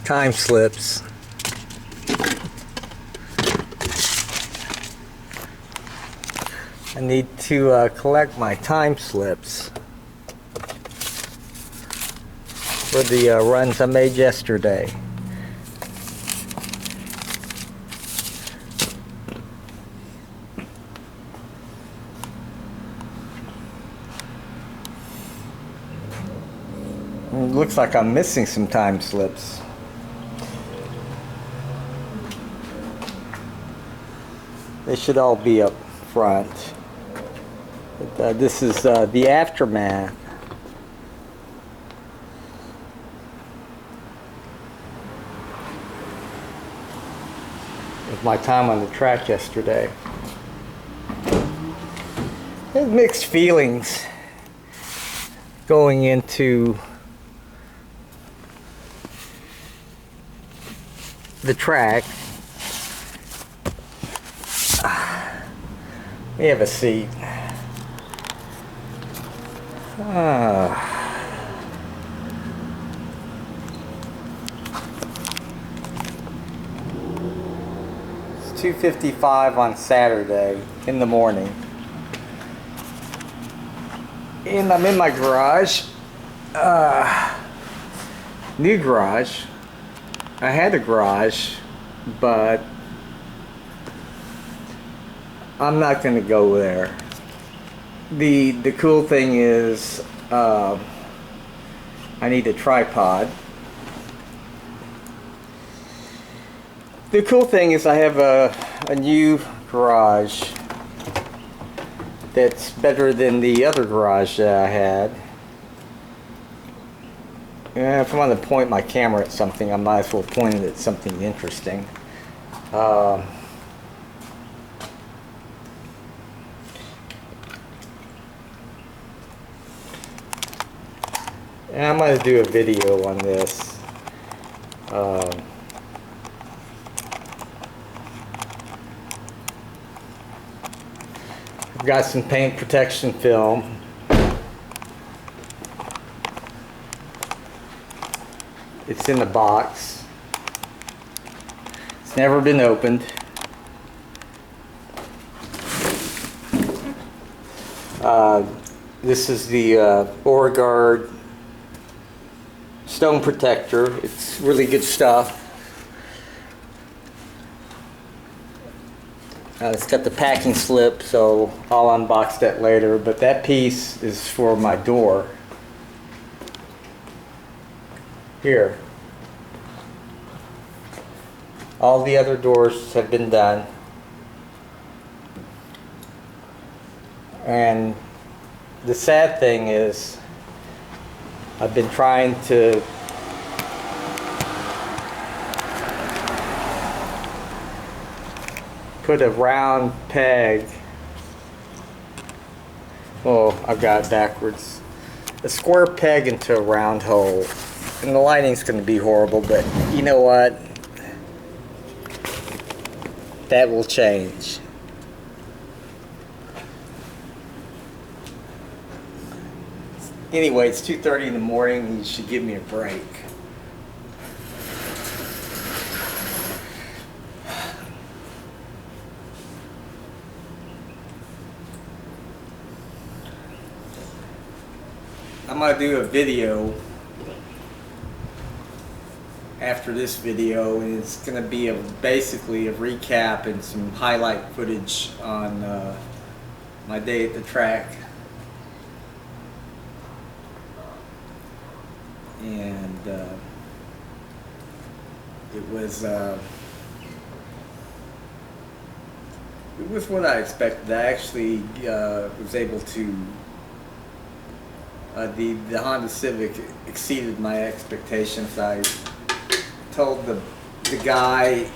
time slips. I need to collect my time slips for the runs I made yesterday. It looks like I'm missing some time slips. They should all be up front. But, this is the aftermath of my time on the track yesterday. There's mixed feelings going into the track. Let me have a seat. It's 2:55 on Saturday in the morning. And I'm in my garage. New garage. I had a garage, but I'm not going to go there. The cool thing is I need a tripod. The cool thing is I have a new garage that's better than the other garage that I had. And if I want to point my camera at something, I might as well point it at something interesting. And I'm going to do a video on this. I've got some paint protection film. It's in the box. It's never been opened. This is the Beauregard stone protector. It's really good stuff. It's got the packing slip, so I'll unbox that later, but that piece is for my door. Here. All the other doors have been done. And the sad thing is, I've been trying to put a round peg. Oh, I've got it backwards. A square peg into a round hole. And the lighting's going to be horrible, but you know what? That will change. Anyway, it's 2:30 in the morning. You should give me a break. I'm going to do a video after this video, and it's going to be basically a recap and some highlight footage on my day at the track. And it was what I expected. I actually was able to the Honda Civic exceeded my expectations. I told the guy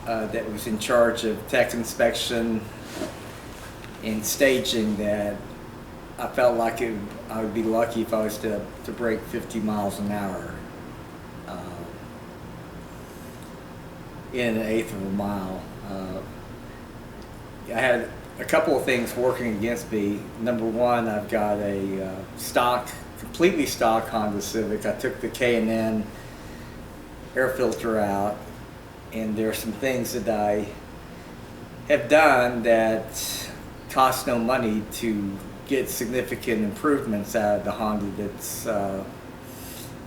that was in charge of tech inspection and staging that I felt like I would be lucky if I was to break 50 miles an hour in an eighth of a mile. I had a couple of things working against me. Number one, I've got a completely stock Honda Civic. I took the K&N air filter out, and there are some things that I have done that cost no money to get significant improvements out of the Honda. That's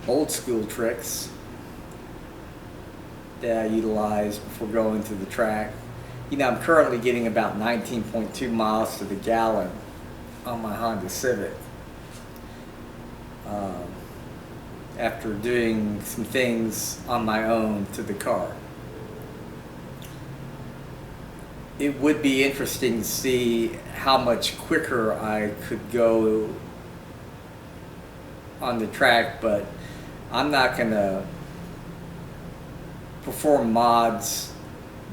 old school tricks that I utilize before going to the track. You know, I'm currently getting about 19.2 miles to the gallon on my Honda Civic. After doing some things on my own to the car. It would be interesting to see how much quicker I could go on the track, but I'm not going to perform mods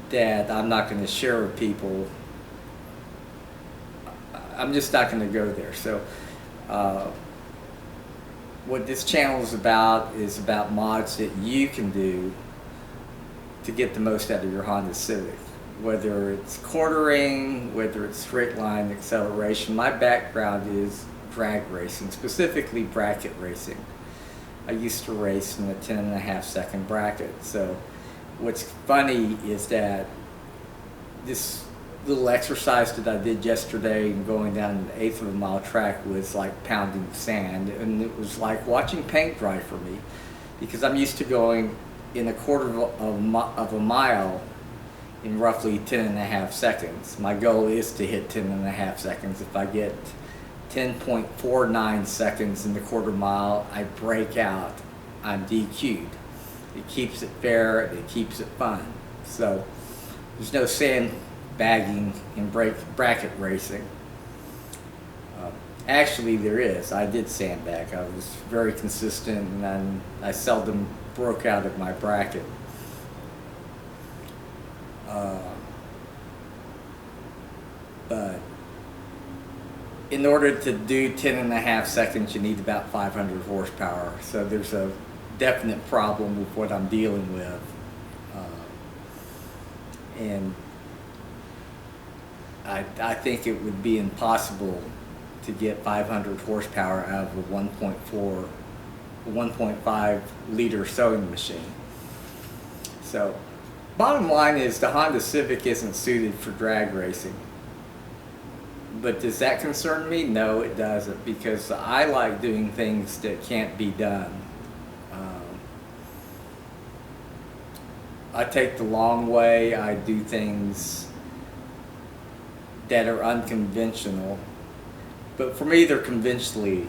that I'm not going to share with people. I'm just not going to go there. So what this channel is about mods that you can do to get the most out of your Honda Civic. Whether it's quartering, whether it's straight line acceleration. My background is drag racing, specifically bracket racing. I used to race in a 10.5 second bracket. So what's funny is that this little exercise that I did yesterday and going down an 1/8 of a mile track was like pounding sand, and it was like watching paint dry for me, because I'm used to going in a quarter of a mile in roughly 10.5 seconds. My goal is to hit 10.5 seconds. If I get 10.49 seconds in the quarter mile, I break out. I'm DQ'd. It keeps it fair, it keeps it fun. So there's no sandbagging in bracket racing. Actually there is. I did sandbag. I was very consistent, and I seldom broke out of my bracket. But in order to do 10.5 seconds, you need about 500 horsepower. So there's a definite problem with what I'm dealing with. And I think it would be impossible to get 500 horsepower out of a 1.5 liter sewing machine. So bottom line is the Honda Civic isn't suited for drag racing. But does that concern me? No, it doesn't, because I like doing things that can't be done. I take the long way. I do things that are unconventional. But for me, they're conventionally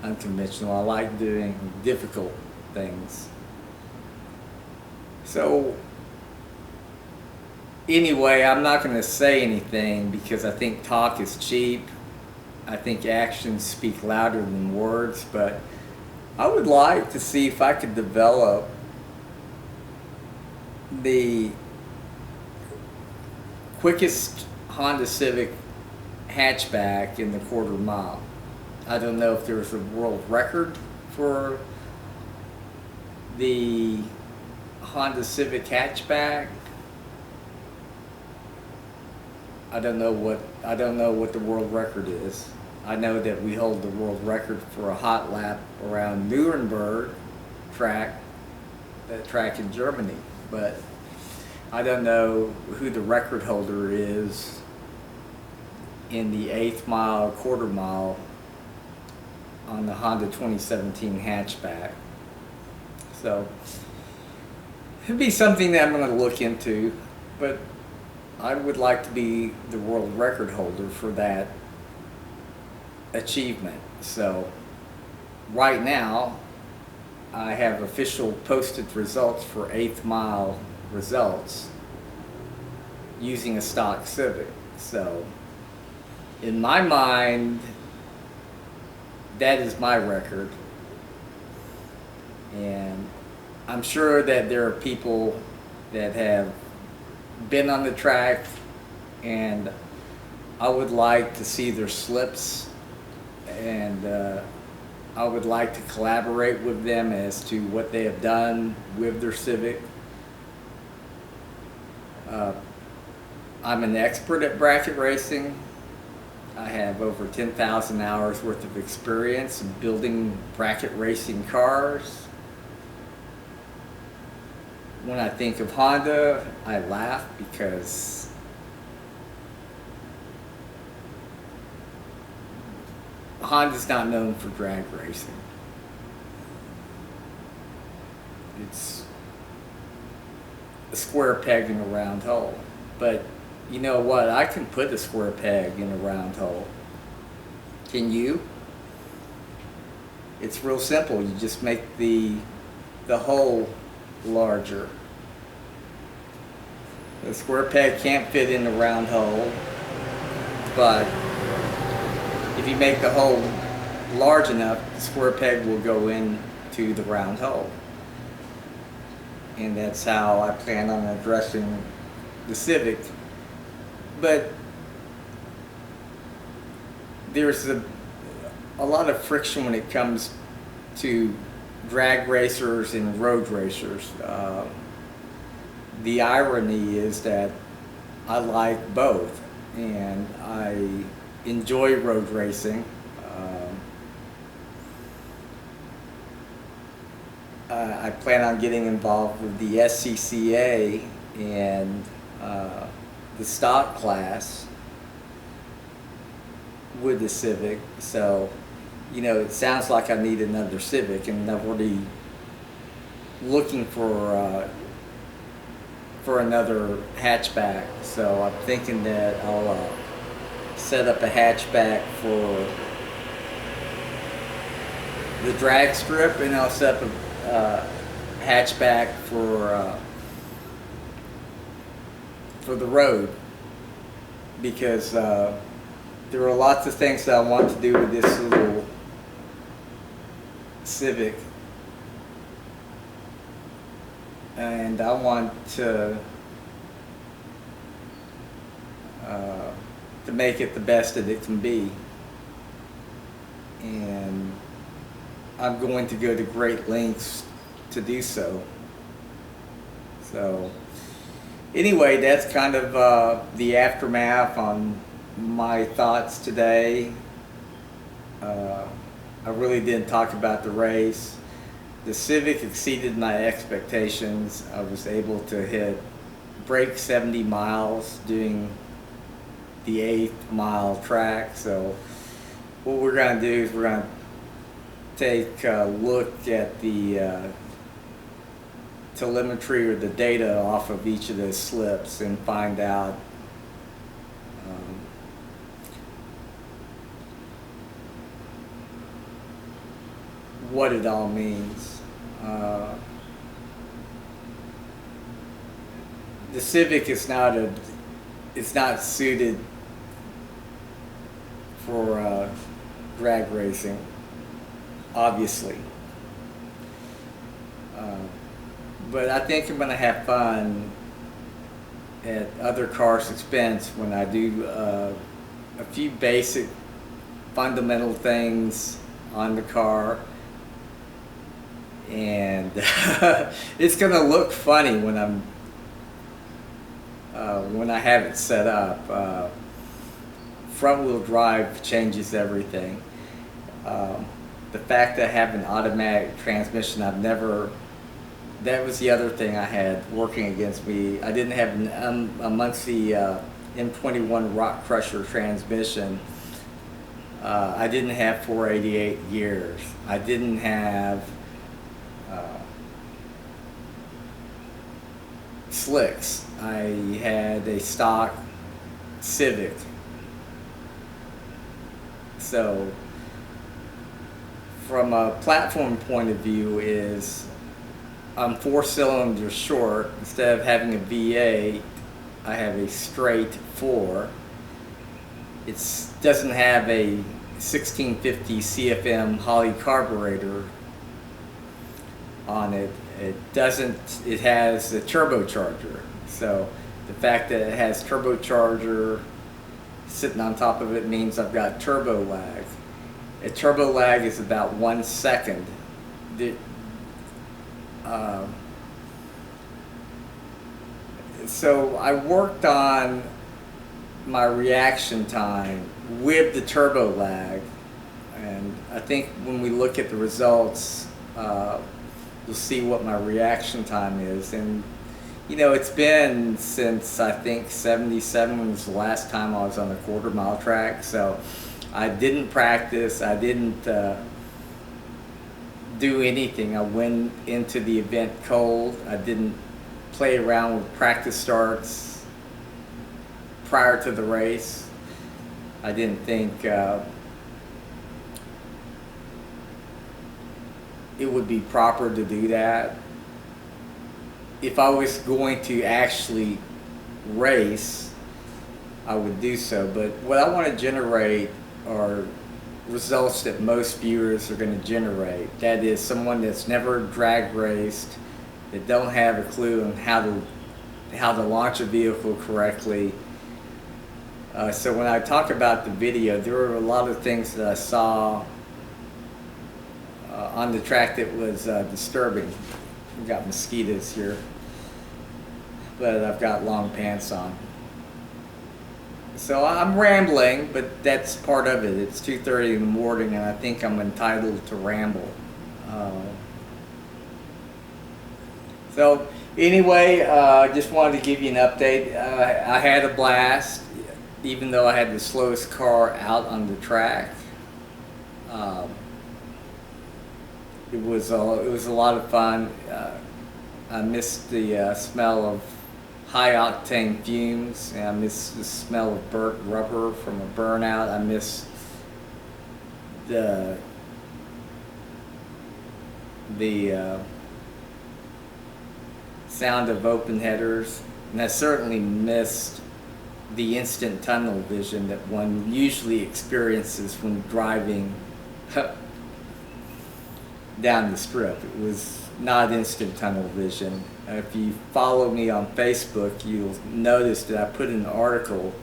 unconventional. I like doing difficult things. So anyway, I'm not going to say anything because I think talk is cheap. I think actions speak louder than words, but I would like to see if I could develop the quickest Honda Civic hatchback in the quarter mile. I don't know if there's a world record for the Honda Civic hatchback. I don't know what the world record is. I know that we hold the world record for a hot lap around Nuremberg track, that track in Germany, but I don't know who the record holder is in the 1/8 mile, quarter mile on the Honda 2017 hatchback. So it'd be something that I'm going to look into, but I would like to be the world record holder for that achievement. So right now I have official posted results for 1/8 mile results using a stock Civic. So in my mind, that is my record, and I'm sure that there are people that have been on the track, and I would like to see their slips, and I would like to collaborate with them as to what they have done with their Civic. I'm an expert at bracket racing. I have over 10,000 hours worth of experience in building bracket racing cars. when I think of Honda, I laugh because Honda's not known for drag racing. It's a square peg in a round hole. But you know what? I can put a square peg in a round hole. Can you? It's real simple. You just make the hole larger. The square peg can't fit in the round hole, but if you make the hole large enough, the square peg will go into the round hole. And that's how I plan on addressing the Civic. But there's a lot of friction when it comes to drag racers and road racers. The irony is that I like both, and I enjoy road racing. I plan on getting involved with the SCCA and the stock class with the Civic. So, you know, it sounds like I need another Civic, and I'm already looking for another hatchback. So I'm thinking that I'll set up a hatchback for the drag strip, and I'll set up a hatchback for the road, because there are lots of things that I want to do with this little Civic, and I want to make it the best that it can be, and I'm going to go to great lengths to do so. So anyway, that's kind of the aftermath on my thoughts today. I really didn't talk about the race. The Civic exceeded my expectations. I was able to break 70 miles doing the 8th mile track. So what we're going to do is we're going to take a look at the telemetry or the data off of each of those slips and find out what it all means. The Civic is not suited for drag racing, obviously. But I think I'm going to have fun at other cars' expense when I do a few basic fundamental things on the car. And it's going to look funny when I have it set up. Front-wheel drive changes everything. The fact that I have an automatic transmission, that was the other thing I had working against me. I didn't have amongst the M21 Rock Crusher transmission. I didn't have 488 gears. I didn't have slicks. I had a stock Civic. So from a platform point of view, I'm 4 cylinders short. Instead of having a V8, I have a straight 4. It doesn't have a 1650 CFM Holley carburetor on it. It has a turbocharger. So the fact that it has turbocharger sitting on top of it means I've got turbo lag. A turbo lag is about 1 second. So I worked on my reaction time with the turbo lag, and I think when we look at the results, you'll see what my reaction time is. And You know, it's been since I think '77 was the last time I was on a quarter-mile track. So I didn't practice. I didn't do anything. I went into the event cold. I didn't play around with practice starts prior to the race. I didn't think it would be proper to do that. If I was going to actually race, I would do so. But what I want to generate are results that most viewers are going to generate. That is, someone that's never drag raced, that don't have a clue on how to launch a vehicle correctly. So when I talk about the video, there were a lot of things that I saw on the track that was disturbing. We've got mosquitoes here, but I've got long pants on. So I'm rambling, but that's part of it. It's 2:30 in the morning, and I think I'm entitled to ramble. So anyway, just wanted to give you an update. I had a blast, even though I had the slowest car out on the track. It was a lot of fun. I missed the smell of high octane fumes, and I missed the smell of burnt rubber from a burnout. I missed the sound of open headers, and I certainly missed the instant tunnel vision that one usually experiences when driving down the strip. It was not instant tunnel vision. If you follow me on Facebook, you'll notice that I put an article.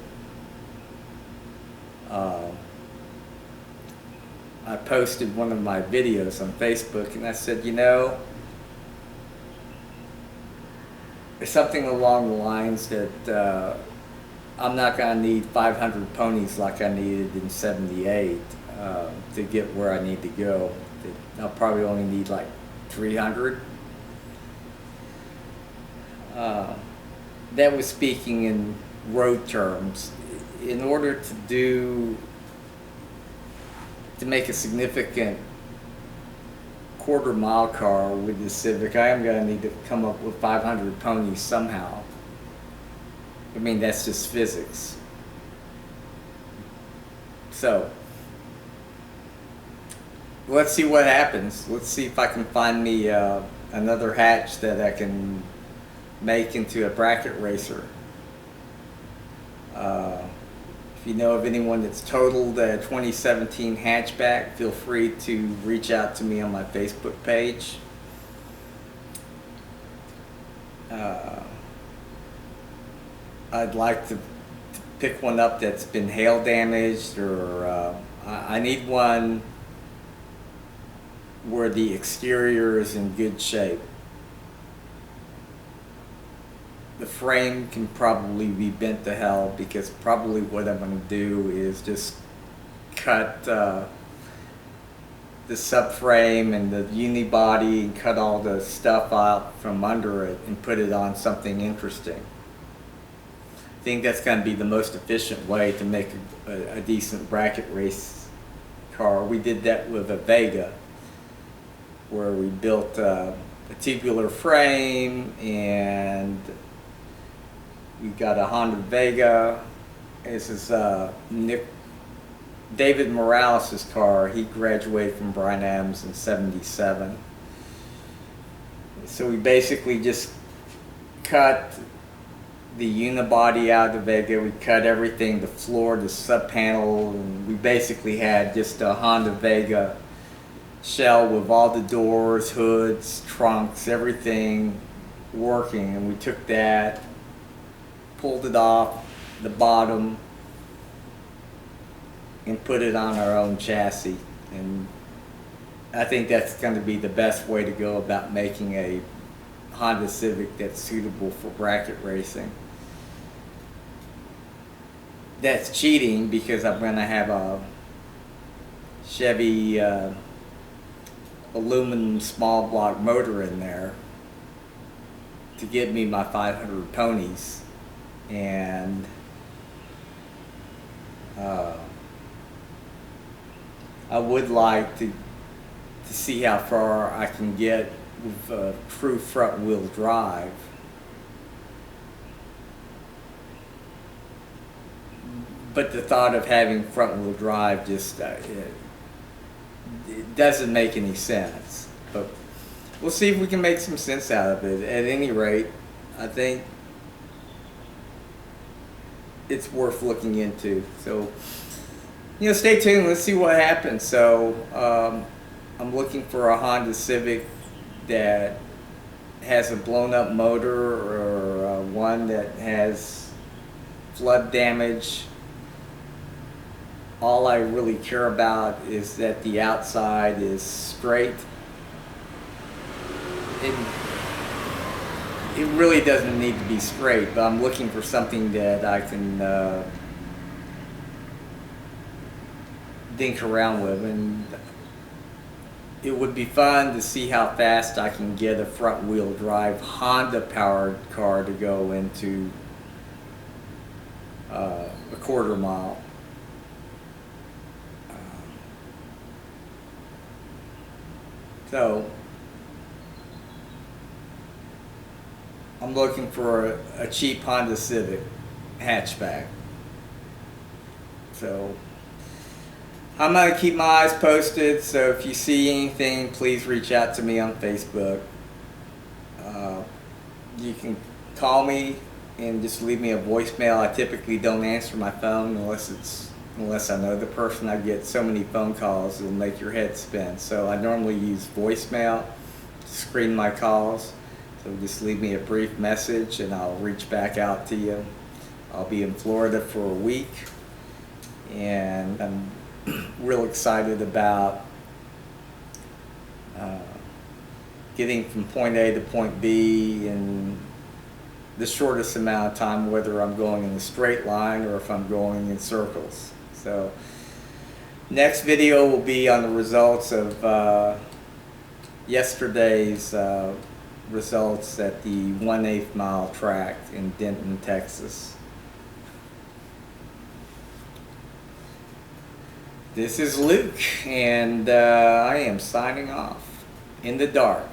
I posted one of my videos on Facebook, and I said, you know, something along the lines that I'm not going to need 500 ponies like I needed in '78 to get where I need to go. I'll probably only need like 300. That was speaking in road terms. In order to make a significant quarter-mile car with the Civic, I am going to need to come up with 500 ponies somehow. I mean, that's just physics. So let's see what happens. Let's see if I can find me another hatch that I can make into a bracket racer. If you know of anyone that's totaled a 2017 hatchback, feel free to reach out to me on my Facebook page. I'd like to pick one up that's been hail damaged, or I need one where the exterior is in good shape. The frame can probably be bent to hell, because probably what I'm going to do is just cut the subframe and the unibody and cut all the stuff out from under it and put it on something interesting. I think that's going to be the most efficient way to make a decent bracket race car. We did that with a Vega, where we built a tubular frame, and we got a Honda Vega. This is David Morales' car. He graduated from Bryan Adams in '77. So we basically just cut the unibody out of the Vega. We cut everything, the floor, the sub panel, and we basically had just a Honda Vega shell with all the doors, hoods, trunks, everything working. And we took that, pulled it off the bottom, and put it on our own chassis. And I think that's going to be the best way to go about making a Honda Civic that's suitable for bracket racing. That's cheating, because I'm going to have a Chevy aluminum small block motor in there to get me my 500 ponies, and I would like to see how far I can get with true front wheel drive. But the thought of having front wheel drive just it doesn't make any sense. But we'll see if we can make some sense out of it. At any rate, I think it's worth looking into. So, you know, stay tuned. Let's see what happens. So, I'm looking for a Honda Civic that has a blown up motor, or one that has flood damage. All I really care about is that the outside is straight. It really doesn't need to be straight, but I'm looking for something that I can dink around with, and it would be fun to see how fast I can get a front wheel drive Honda powered car to go into a quarter mile. So I'm looking for a cheap Honda Civic Hatchback. So I'm going to keep my eyes posted, so if you see anything, please reach out to me on Facebook. You can call me and just leave me a voicemail. I typically don't answer my phone unless I know the person. I get so many phone calls it'll make your head spin. So I normally use voicemail to screen my calls. So just leave me a brief message and I'll reach back out to you. I'll be in Florida for a week, and I'm real excited about getting from point A to point B in the shortest amount of time, whether I'm going in a straight line or if I'm going in circles. So next video will be on the results of yesterday's results at the 1/8 mile track in Denton, Texas. This is Luke, and I am signing off in the dark.